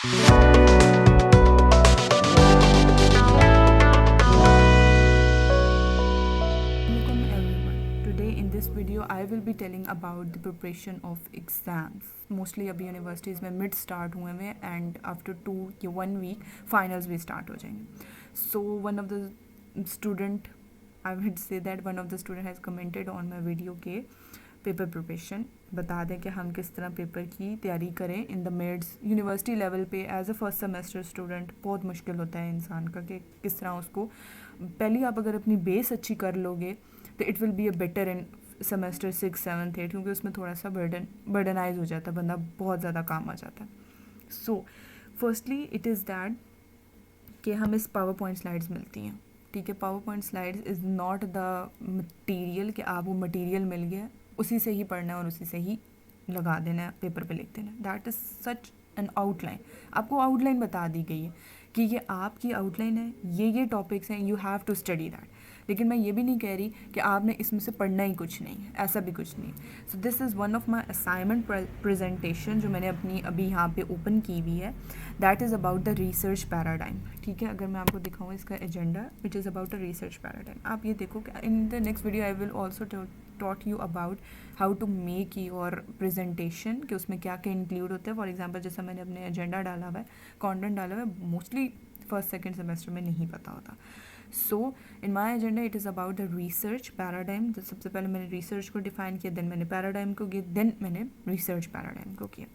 everyone. Today in this video I will be telling about the preparation of exams. Mostly अभी universities में mid start हुए हैं and after 2 या 1 week finals भी start हो जाएंगे. सो one of the student, I would say that one of the student has commented on my video के paper preparation. बता दें कि हम किस तरह पेपर की तैयारी करें in the mids. University level पे as a first semester student बहुत मुश्किल होता है इंसान का कि किस तरह उसको, पहले आप अगर अपनी बेस अच्छी कर लोगे तो it will be a better in semester 6, 7, 8, क्योंकि उसमें थोड़ा सा बर्डनाइज हो जाता है, बंदा बहुत ज़्यादा काम आ जाता है. So firstly it is that कि हमें इस पावर पॉइंट स्लाइड्स मिलती हैं. ठीक है, power point slides is not the material कि आप वो मटीरियल मिल गया उसी से ही पढ़ना है और उसी से ही लगा देना है, पेपर पे लिख देना है. That is such an outline. आपको आउटलाइन बता दी गई है कि ये आपकी आउटलाइन है, ये टॉपिक्स हैं, you have to study that. लेकिन मैं ये भी नहीं कह रही कि आपने इसमें से पढ़ना ही कुछ नहीं है, ऐसा भी कुछ नहीं. So this is one of my assignment presentation जो मैंने अपनी अभी यहाँ पे ओपन की हुई है. That is about the research paradigm. ठीक है, अगर मैं आपको दिखाऊँ इसका agenda, which is about a research paradigm. आप ये देखो कि इन the next video I will also taught you about how to make your presentation, कि उसमें क्या क्या इंक्लूड होता है. फॉर एग्जांपल जैसा मैंने अपने एजेंडा डाला हुआ है, कंटेंट डाला हुआ है, मोस्टली फर्स्ट सेकंड सेमेस्टर में नहीं पता होता. So in my agenda it is about the research paradigm. तो सबसे पहले मैंने रिसर्च को डिफाइन किया, देन मैंने पैराडाइम को किया, देन मैंने रिसर्च पैराडाइम को किया.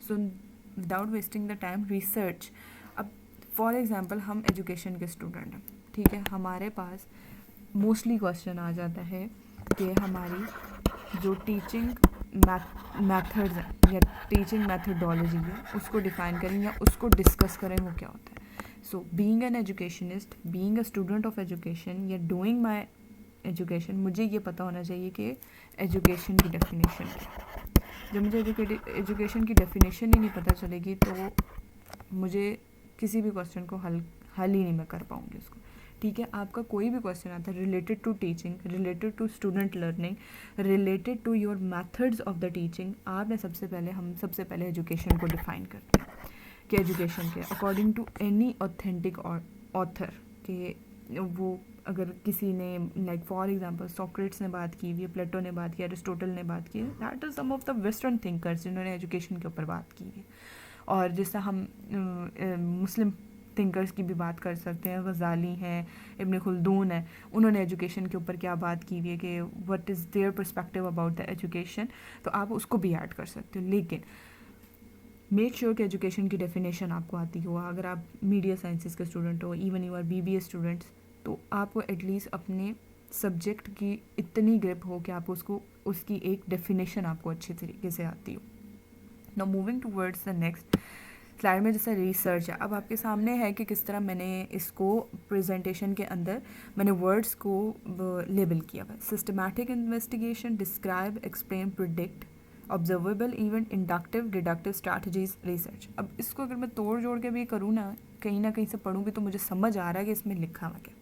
So without wasting the time, research. अब फॉर एग्जांपल हम एजुकेशन के स्टूडेंट हैं. ठीक है, हमारे पास मोस्टली क्वेश्चन आ जाता है कि हमारी जो टीचिंग मैथड्स हैं या टीचिंग मैथडोलॉजी है उसको डिफ़ाइन करें या उसको डिस्कस करें, वो क्या होता है. So being an educationist, being a student of education या डूइंग माय एजुकेशन, मुझे ये पता होना चाहिए कि एजुकेशन की डेफिनेशन क्या है. जब मुझे एजुकेशन की डेफिनेशन ही नहीं पता चलेगी तो मुझे किसी भी क्वेश्चन को हल ही नहीं मैं कर पाऊँगी उसको. ठीक है, आपका कोई भी क्वेश्चन आता है related to teaching, related to student learning, related to your methods of the teaching, आपने हम सबसे पहले एजुकेशन को डिफाइन करते हैं कि एजुकेशन के according to any authentic author. कि वो अगर किसी ने लाइक फॉर एग्जांपल सोक्रेट्स ने बात की हुई है, प्लेटो ने बात की, एरिस्टोटल ने बात की है, that is some of the western thinkers जिन्होंने एजुकेशन के ऊपर बात की है. और जैसा हम मुस्लिम थिंकर्स की भी बात कर सकते हैं, गज़ाली हैं, इब्न खुल्दून है, उन्होंने एजुकेशन के ऊपर क्या बात की हुई है कि what is their perspective about the education, तो आप उसको भी ऐड कर सकते हो. लेकिन मेक श्योर कि एजुकेशन की डेफिनेशन आपको आती हो. अगर आप मीडिया साइंसेस के स्टूडेंट हो, even you are BBA students, तो आपको एटलीस्ट अपने सब्जेक्ट की इतनी ग्रिप हो कि आप उसकी एक डेफिनेशन आपको अच्छी तरीके से आती हो. Now moving towards the next slide में जैसा रिसर्च है, अब आपके सामने है कि किस तरह मैंने इसको प्रेजेंटेशन के अंदर मैंने वर्ड्स को लेबल किया हुआ है. Systematic investigation, describe, explain, predict, observable event, inductive, deductive strategies, research. अब इसको अगर मैं तोड़ जोड़ के भी करूँ ना कहीं से पढ़ूँगी तो मुझे समझ आ रहा है कि इसमें लिखा हुआ क्या.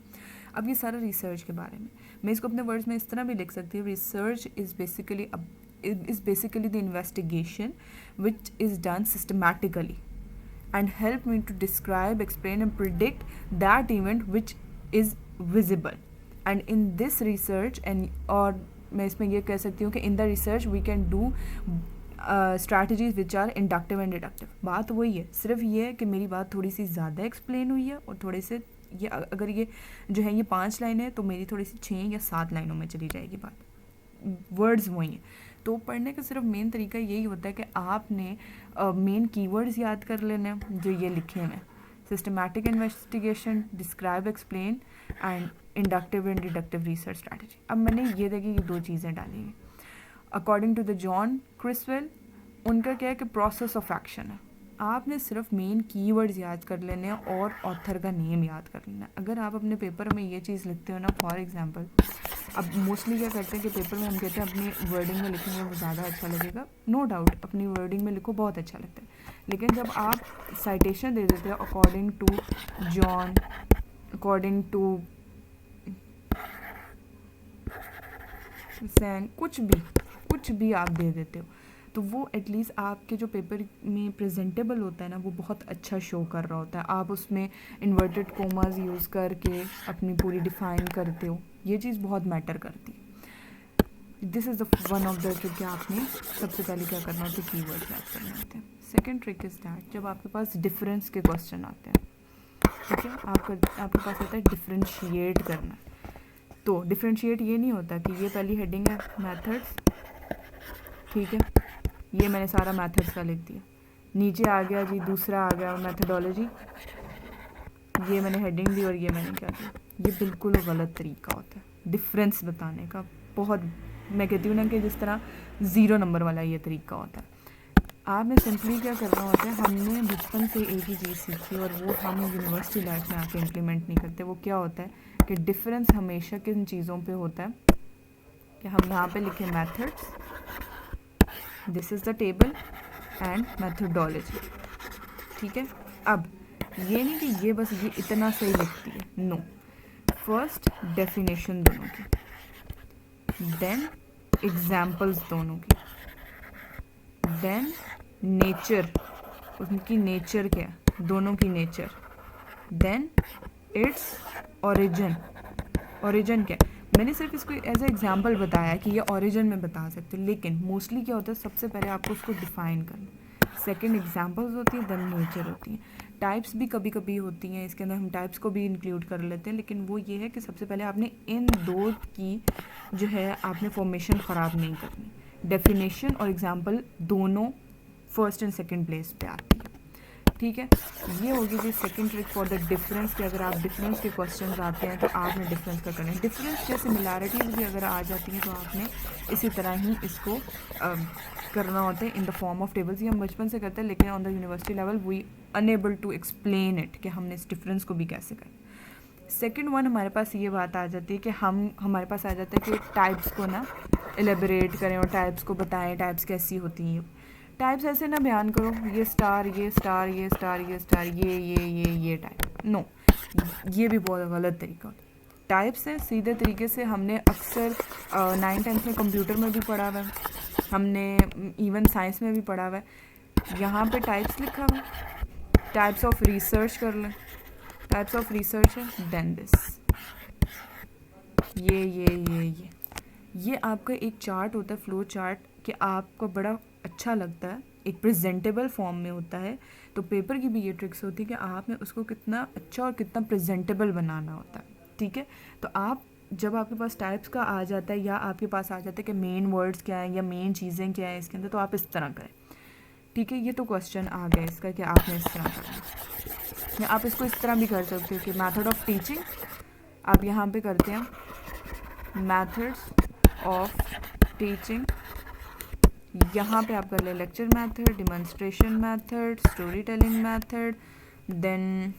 अब ये सारा रिसर्च के बारे में मैं इसको अपने वर्ड्स में इस तरह भी लिख सकती हूँ. Research is basically the investigation which is done systematically and help me to describe, explain and predict that event which is visible. And in this research और मैं इसमें ये कह सकती हूँ कि in the research we can do strategies which are inductive and deductive. बात वही है, सिर्फ ये है कि मेरी बात थोड़ी सी ज़्यादा एक्सप्लेन हुई है और थोड़े से ये अगर ये जो है ये 5 लाइनें हैं तो मेरी थोड़ी सी 6 या 7 लाइनों में चली जाएगी बात. वर्ड्स वही हैं. तो पढ़ने का सिर्फ मेन तरीका यही होता है कि आपने मेन कीवर्ड्स याद कर लेने जो ये लिखे हैं. Systematic investigation, describe, explain and inductive and deductive research strategy. अब मैंने ये देखी ये 2 चीज़ें डाली हैं. अकॉर्डिंग टू द जॉन क्रिसवेल, उनका क्या है कि प्रोसेस ऑफ एक्शन है. आपने सिर्फ मेन कीवर्ड्स याद कर लेने हैं और ऑथर का नेम याद कर लेना है. अगर आप अपने पेपर में ये चीज़ लिखते हो ना, फॉर एग्जांपल अब मोस्टली क्या करते हैं कि पेपर में हम कहते हैं अपनी वर्डिंग में लिखेंगे वो ज़्यादा अच्छा लगेगा. नो डाउट अपनी वर्डिंग में लिखो, बहुत अच्छा लगता है. लेकिन जब आप साइटेशन दे देते हो according to John, according to Sen, कुछ भी आप दे देते हो तो वो एटलीस्ट आपके जो पेपर में प्रेजेंटेबल होता है ना, वो बहुत अच्छा शो कर रहा होता है। आप उसमें इन्वर्टेड कोमास यूज़ करके अपनी पूरी डिफ़ाइन करते हो, ये चीज़ बहुत मैटर करती है। This is the one of the trick कि आपने सबसे पहले क्या करना होता है, कीवर्ड्स याद करने होते हैं। सेकेंड ट्रिक इज़ दैट जब आपके पास डिफरेंस के क्वेश्चन आते हैं, ठीक है, आपके पास होता है डिफ्रेंशिएट करना। तो डिफ्रेंशिएट ये नहीं होता कि ये पहली हेडिंग है मेथड्स, ठीक है, ये मैंने सारा मेथड्स का लिख दिया, नीचे आ गया जी दूसरा आ गया मेथडोलॉजी, ये मैंने हेडिंग दी और ये मैंने क्या दिया। ये बिल्कुल गलत तरीका होता है डिफरेंस बताने का। बहुत, मैं कहती हूँ ना कि जिस तरह 0 नंबर वाला ये तरीका होता है। आपने सिंपली क्या करना होता है, हमने बचपन से एक ही चीज़ सीखी और वो हम यूनिवर्सिटी लाइफ में आके इम्प्लीमेंट नहीं करते। वो क्या होता है कि डिफरेंस हमेशा किन चीज़ों पे होता है कि हम यहाँ पे लिखें methods, this is the table and methodology, ठीक है। अब ये नहीं कि ये बस ये इतना सही लिखती है, नो। फर्स्ट डेफिनेशन दोनों की, देन एग्जाम्पल्स दोनों की, देन नेचर, उनकी नेचर क्या है, दोनों की nature, then it's origin, origin क्या है। मैंने सिर्फ इसको एज ए एग्जाम्पल बताया कि ये ओरिजिन में बता सकते हो, लेकिन मोस्टली क्या होता है, सबसे पहले आपको उसको डिफाइन करना, सेकंड एग्जाम्पल्स होती है, देन नेचर होती है। टाइप्स भी कभी कभी होती हैं, इसके अंदर हम टाइप्स को भी इंक्लूड कर लेते हैं, लेकिन वो ये है कि सबसे पहले आपने इन दो की जो है आपने फॉर्मेशन ख़राब नहीं करनी। डेफिनेशन और एग्जाम्पल दोनों फर्स्ट एंड सेकंड प्लेस पे आती है, ठीक है। ये होगी जी second trick for the difference कि अगर आप डिफरेंस के क्वेश्चंस आते हैं तो आपने डिफरेंस का करना है। डिफरेंस जैसे सिमिलैरिटीज़ भी अगर आ जाती हैं तो आपने इसी तरह ही इसको करना होता है in the form of tables. ये हम बचपन से करते हैं, लेकिन on the university level we unable to explain it कि हमने इस डिफरेंस को भी कैसे करें। सेकेंड वन हमारे पास ये बात आ जाती है कि हमारे पास आ जाता है कि टाइप्स को ना एलेबरेट करें और टाइप्स को बताएं, टाइप्स कैसी होती हैं। टाइप्स ऐसे ना बयान करो ये स्टार ये स्टार ये स्टार ये स्टार ये टाइप, नो, ये भी बहुत गलत तरीका होता है। टाइप्स है सीधे तरीके से हमने अक्सर 9th-10th में कंप्यूटर में भी पढ़ा हुआ है, हमने इवन साइंस में भी पढ़ा हुआ है। यहाँ पे टाइप्स लिखा हुआ है, टाइप्स ऑफ रिसर्च कर लें, टाइप्स ऑफ रिसर्च है, देन दिस, ये आपका एक चार्ट होता है, फ्लो चार्ट, कि आपको बड़ा अच्छा लगता है, एक प्रेजेंटेबल फॉर्म में होता है। तो पेपर की भी ये ट्रिक्स होती है कि आपने उसको कितना अच्छा और कितना प्रेजेंटेबल बनाना होता है, ठीक है। तो आप जब आपके पास टाइप्स का आ जाता है या आपके पास आ जाता है कि मेन वर्ड्स क्या हैं या मेन चीज़ें क्या हैं इसके अंदर, तो आप इस तरह करें, ठीक है। ये तो क्वेश्चन आ गया इसका कि आपने इस तरह करना, या आप इसको इस तरह भी कर सकते हो कि मेथड ऑफ टीचिंग, आप यहाँ पे करते हैं मेथड्स ऑफ टीचिंग, यहाँ पे आप कर ले lecture method, demonstration method, story telling method, then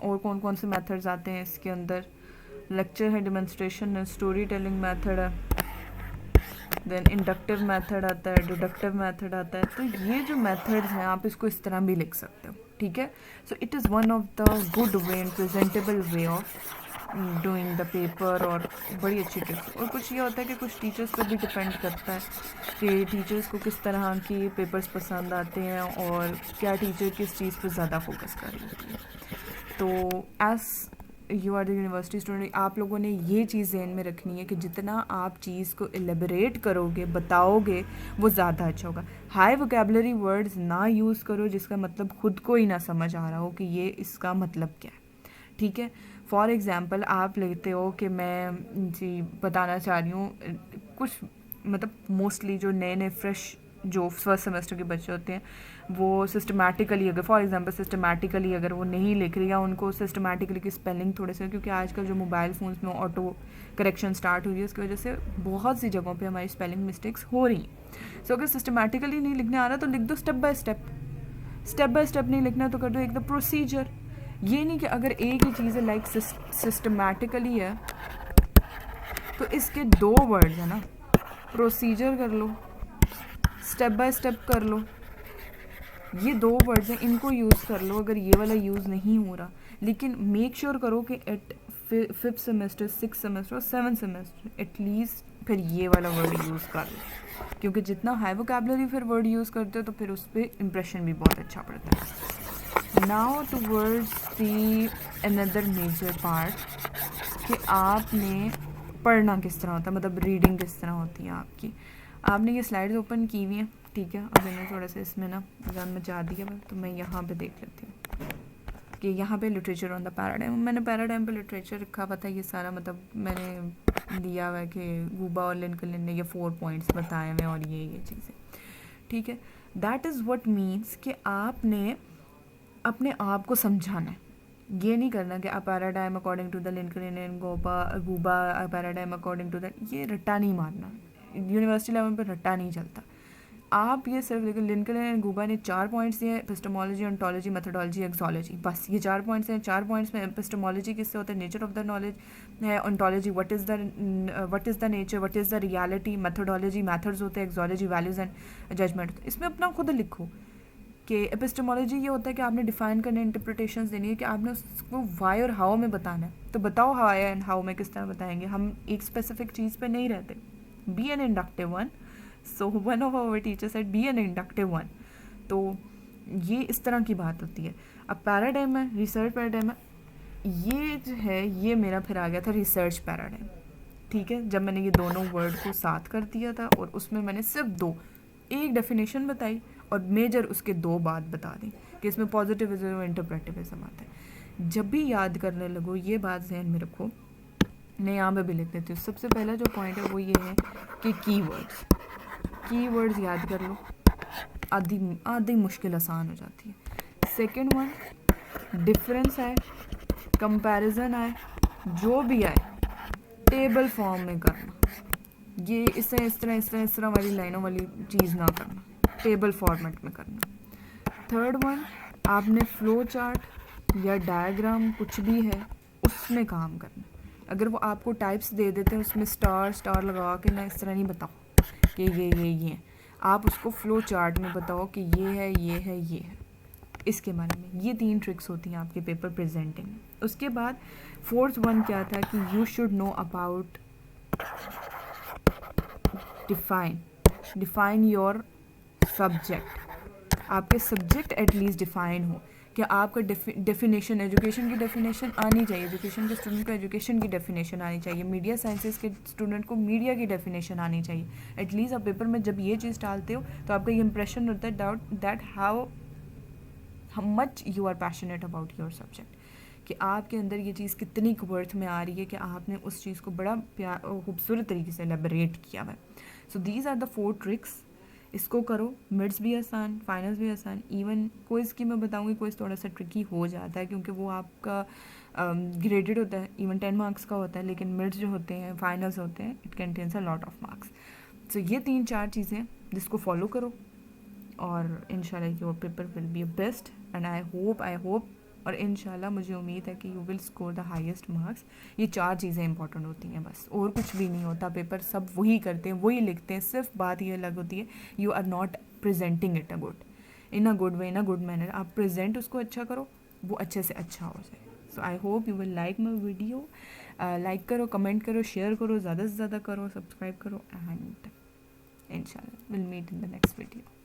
और कौन कौन से मेथड्स आते हैं इसके अंदर, लेक्चर है, डिमॉन्स्ट्रेशन है, स्टोरी टेलिंग मेथड है, देन इंडक्टिव मेथड आता है, डिडक्टिव मेथड आता है। तो ये जो मेथड्स हैं आप इसको इस तरह भी लिख सकते हो, ठीक है। So it is one of the good way and presentable way of doing the paper, और बड़ी अच्छी टिप्स। और कुछ ये होता है कि कुछ टीचर्स पर भी डिपेंड करता है कि टीचर्स को किस तरह की पेपर्स पसंद आते हैं और क्या टीचर किस चीज़ पर ज़्यादा फोकस कर रही है। तो as you are the university student, आप लोगों ने ये चीज़ ध्यान में रखनी है कि जितना आप चीज़ को एलेबरेट करोगे, बताओगे, वो ज़्यादा अच्छा होगा। हाई वोकेबलरी वर्ड्स ना यूज़ करो जिसका मतलब खुद को ही ना समझ आ रहा हो कि ये इसका मतलब क्या है, ठीक है। फॉर एग्ज़ाम्पल आप लेते हो कि मैं जी बताना चाह रही हूँ कुछ, मतलब मोस्टली जो नए नए फ्रेश जो फर्स्ट सेमेस्टर के बच्चे होते हैं वो सिस्टमैटिकली, अगर फॉर एग्जांपल सिस्टमैटिकली अगर वो नहीं लिख रही, या उनको सिस्टमैटिकली की स्पेलिंग थोड़े से, क्योंकि आजकल जो मोबाइल फ़ोन्स में ऑटो करेक्शन स्टार्ट हुई है उसकी वजह से बहुत सी जगहों पे हमारी स्पेलिंग मिस्टेक्स हो रही हैं। सो अगर सिस्टमैटिकली नहीं लिखने आ रहा तो लिख दो step by step, step by step नहीं लिखना तो कर दो एक द प्रोसीजर। ये नहीं कि अगर एक ही चीज़ है लाइक सिस्टमैटिकली है तो इसके 2 वर्ड्स है ना, प्रोसीजर कर लो, स्टेप बाय स्टेप कर लो, ये 2 वर्ड्स हैं, इनको यूज़ कर लो अगर ये वाला यूज़ नहीं हो रहा। लेकिन मेक श्योर करो कि eight 5th semester, 6th semester और 7th सेमेस्टर एटलीस्ट फिर ये वाला वर्ड यूज़ कर लो, क्योंकि जितना हाई वोकैबुलरी फिर वर्ड यूज़ करते हो तो फिर उस पर इम्प्रेशन भी बहुत अच्छा पड़ता है। Now towards the another major part कि आपने पढ़ना किस तरह होता है, मतलब रीडिंग किस तरह होती है आपकी। आपने ये स्लाइड्स ओपन की हुई हैं, ठीक है। अब मैंने थोड़ा सा इसमें ना जान मचा दिया है, तो मैं यहाँ पे देख लेती हूँ कि यहाँ पे लिटरेचर ऑन द पैराडाइम, मैंने पैराडाइम पे लिटरेचर रखा हुआ था। ये सारा मतलब मैंने दिया हुआ है कि गुबा और लिंकन ने ये 4 पॉइंट्स बताए हुए और ये चीज़ें, ठीक है। दैट इज़ व्हाट मीन्स कि आपने अपने आप को समझाना है। ये नहीं करना कि a paradigm according to the Lincoln and Guba a paradigm according to the, ये रट्टा नहीं मारना। यूनिवर्सिटी लेवल पे रट्टा नहीं चलता। आप ये सिर्फ लेकिन लिंकन एंड गुबा ने 4 पॉइंट्स दिए, एपिस्टेमोलॉजी, ओंटोलॉजी, मेथोडोलॉजी, एक्सोलॉजी, बस ये 4 पॉइंट्स हैं। 4 पॉइंट्स में एपिस्टेमोलॉजी किससे होता है, नेचर ऑफ द नॉलेज है। Ontology what is the nature, what is the reality. Methodology methods होते हैं। एक्सोलॉजी वैल्यूज़ एंड जजमेंट। इसमें अपना खुद लिखो कि एपिस्टेमोलॉजी ये होता है कि आपने डिफाइन करने, इंटरप्रिटेशंस देनी है कि आपने उसको वाई और हाउ में बताना है। तो बताओ वाई एंड हाउ में किस तरह बताएंगे। हम एक स्पेसिफिक चीज़ पे नहीं रहते। Be an inductive one, so one of our teacher said be an inductive one. तो ये इस तरह की बात होती है। अब पैराडाइम है, रिसर्च पैराडाइम है। ये जो है ये मेरा फिर आ गया था रिसर्च पैराडाइम, ठीक है। जब मैंने ये दोनों वर्ड को साथ कर दिया था और उसमें मैंने सिर्फ एक डेफिनेशन बताई और मेजर उसके 2 बात बता दी कि इसमें पॉजिटिविज्म और इंटरप्रेटिविज्म आता है। जब भी याद करने लगो ये बात जहन में रखो। मैं यहाँ पे भी लिख देती हूँ। सबसे पहला जो पॉइंट है वो ये है कि कीवर्ड्स याद कर लो, आधी मुश्किल आसान हो जाती है। सेकंड वन, डिफरेंस आए, कंपैरिजन आए, जो भी आए टेबल फॉर्म में करना। ये इस तरह वाली लाइनों वाली चीज़ ना करना, टेबल फॉर्मेट में करना। थर्ड वन, आपने फ्लो चार्ट या डायग्राम कुछ भी है उसमें काम करना। अगर वो आपको टाइप्स दे देते हैं उसमें स्टार लगा के ना, इस तरह नहीं बताओ कि ये आप उसको फ्लो चार्ट में बताओ कि ये है। इसके बारे में ये 3 ट्रिक्स होती हैं आपके पेपर प्रेजेंटिंग में। उसके बाद फोर्थ वन क्या था कि you should know about define your subject. आपके सब्जेक्ट एटलीस्ट डिफाइन हो कि आपका डेफिनेशन, एजुकेशन की डेफिनेशन आनी चाहिए। एजुकेशन के स्टूडेंट को एजुकेशन की डेफिनेशन आनी चाहिए। मीडिया साइंसेस के स्टूडेंट को मीडिया की डेफिनेशन आनी चाहिए। एटलीस्ट आप पेपर में जब ये चीज़ डालते हो तो आपका ये इंप्रेशन होता है that how much you are passionate about your subject, कि आपके अंदर ये चीज़ कितनी वर्थ में आ रही है कि आपने उस चीज़ को बड़ा खूबसूरत तरीके से एलेबरेट किया हुआ है। So these are the 4 tricks. इसको करो, मिड्स भी आसान, फाइनल्स भी आसान। इवन क्विज़ की मैं बताऊंगी, क्विज़ थोड़ा सा ट्रिकी हो जाता है क्योंकि वो आपका ग्रेडेड होता है। इवन 10 मार्क्स का होता है, लेकिन मिड्स जो होते हैं, फाइनल्स होते हैं, it contains a lot of marks. So ये 3-4 चीज़ें जिसको फॉलो करो और इंशाल्लाह your paper will be best. And I hope और इंशाल्लाह मुझे उम्मीद है कि you will score the highest marks. ये 4 चीज़ें इंपॉर्टेंट होती हैं बस, और कुछ भी नहीं होता। पेपर सब वही करते हैं, वही लिखते हैं। सिर्फ बात ये अलग होती है, you are not presenting it in a good way, in a good manner. आप प्रेजेंट उसको अच्छा करो, वो अच्छे से अच्छा हो जाए। So I hope you will like my video. Like करो, कमेंट करो, शेयर करो, ज़्यादा से ज़्यादा करो, सब्सक्राइब करो, एंड इंशाल्लाह will meet in the next video.